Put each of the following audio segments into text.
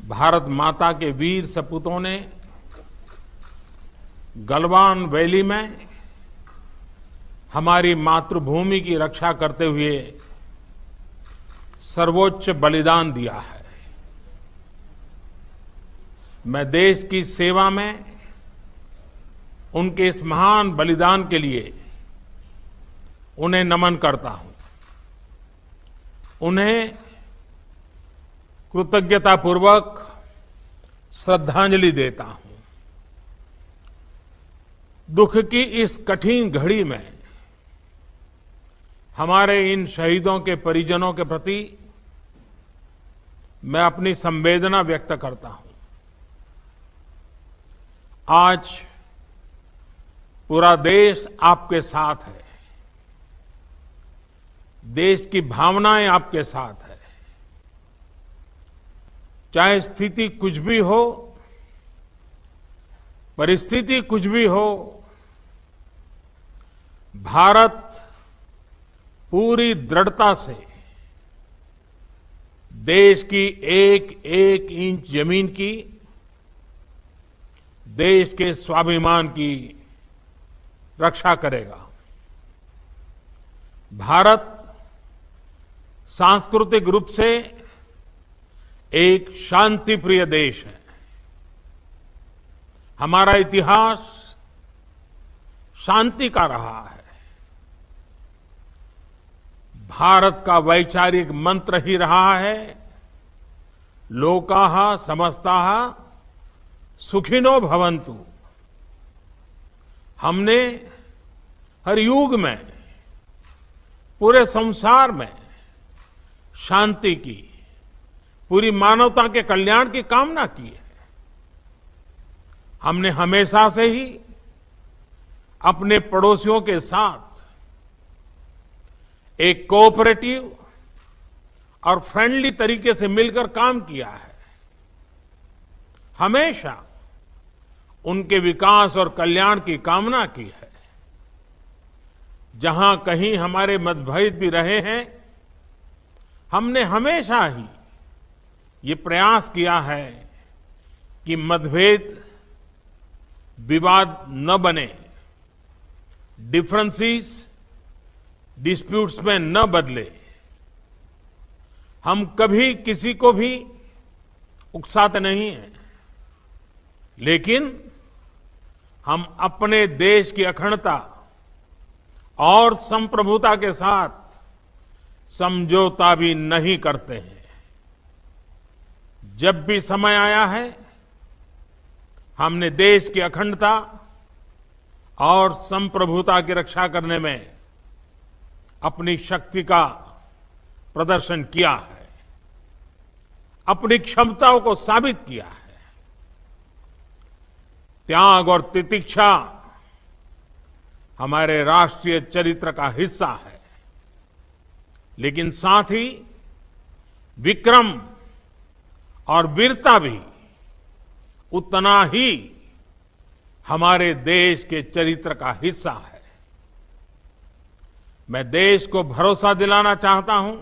भारत माता के वीर सपूतों ने गलवान वैली में हमारी मातृभूमि की रक्षा करते हुए सर्वोच्च बलिदान दिया है। मैं देश की सेवा में उनके इस महान बलिदान के लिए उन्हें नमन करता हूं। उन्हें कृतज्ञतापूर्वक श्रद्धांजलि देता हूं। दुख की इस कठिन घड़ी में हमारे इन शहीदों के परिजनों के प्रति मैं अपनी संवेदना व्यक्त करता हूं। आज पूरा देश आपके साथ है। देश की भावनाएं आपके साथ है। चाहे स्थिति कुछ भी हो, परिस्थिति कुछ भी हो, भारत पूरी दृढ़ता से देश की एक एक इंच जमीन की, देश के स्वाभिमान की रक्षा करेगा। भारत सांस्कृतिक रूप से एक शांति प्रिय देश है। हमारा इतिहास शांति का रहा है। भारत का वैचारिक मंत्र ही रहा है, लोकाः समस्ताः सुखिनो भवन्तु। हमने हर युग में, पूरे संसार में शांति की, पूरी मानवता के कल्याण की कामना की है। हमने हमेशा से ही अपने पड़ोसियों के साथ एक कोऑपरेटिव और फ्रेंडली तरीके से मिलकर काम किया है। हमेशा उनके विकास और कल्याण की कामना की है। जहां कहीं हमारे मतभेद भी रहे हैं, हमने हमेशा ही ये प्रयास किया है कि मतभेद विवाद न बने, डिफरेंसेस डिस्प्यूट्स में न बदले। हम कभी किसी को भी उकसाते नहीं हैं, लेकिन हम अपने देश की अखंडता और संप्रभुता के साथ समझौता भी नहीं करते हैं। जब भी समय आया है, हमने देश की अखंडता और संप्रभुता की रक्षा करने में अपनी शक्ति का प्रदर्शन किया है, अपनी क्षमताओं को साबित किया है। त्याग और तितिक्षा हमारे राष्ट्रीय चरित्र का हिस्सा है, लेकिन साथ ही विक्रम और वीरता भी उतना ही हमारे देश के चरित्र का हिस्सा है। मैं देश को भरोसा दिलाना चाहता हूं,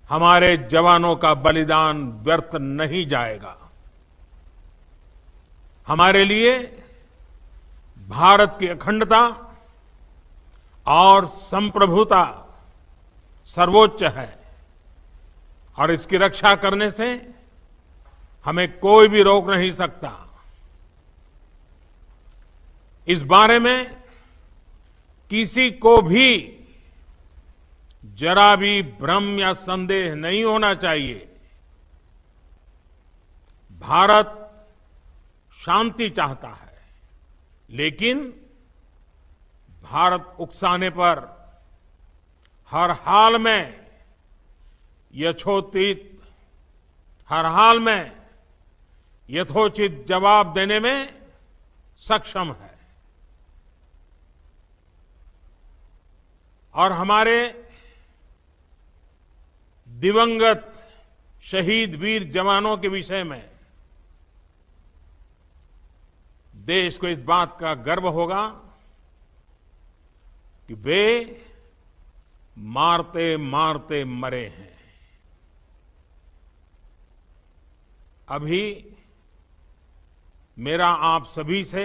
हमारे जवानों का बलिदान व्यर्थ नहीं जाएगा। हमारे लिए भारत की अखंडता और संप्रभुता सर्वोच्च है, और इसकी रक्षा करने से हमें कोई भी रोक नहीं सकता। इस बारे में किसी को भी जरा भी भ्रम या संदेह नहीं होना चाहिए। भारत शांति चाहता है, लेकिन भारत उकसाने पर हर हाल में यथोचित जवाब देने में सक्षम है। और हमारे दिवंगत शहीद वीर जवानों के विषय में देश को इस बात का गर्व होगा कि वे मारते मारते मरे हैं। अभी मेरा आप सभी से,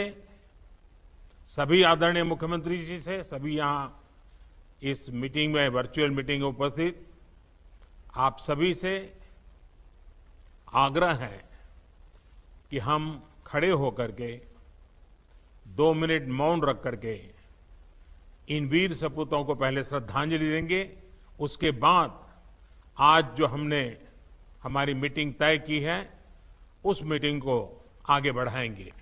सभी आदरणीय मुख्यमंत्री जी से, सभी यहां इस मीटिंग में, वर्चुअल मीटिंग में उपस्थित आप सभी से आग्रह है कि हम खड़े होकर के 2 मिनट मौन रख करके इन वीर सपूतों को पहले श्रद्धांजलि देंगे। उसके बाद आज जो हमने हमारी मीटिंग तय की है, उस मीटिंग को आगे बढ़ाएंगे।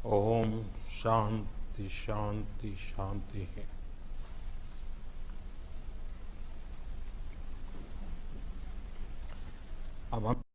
ओम शांति शांति शांति है। अब हम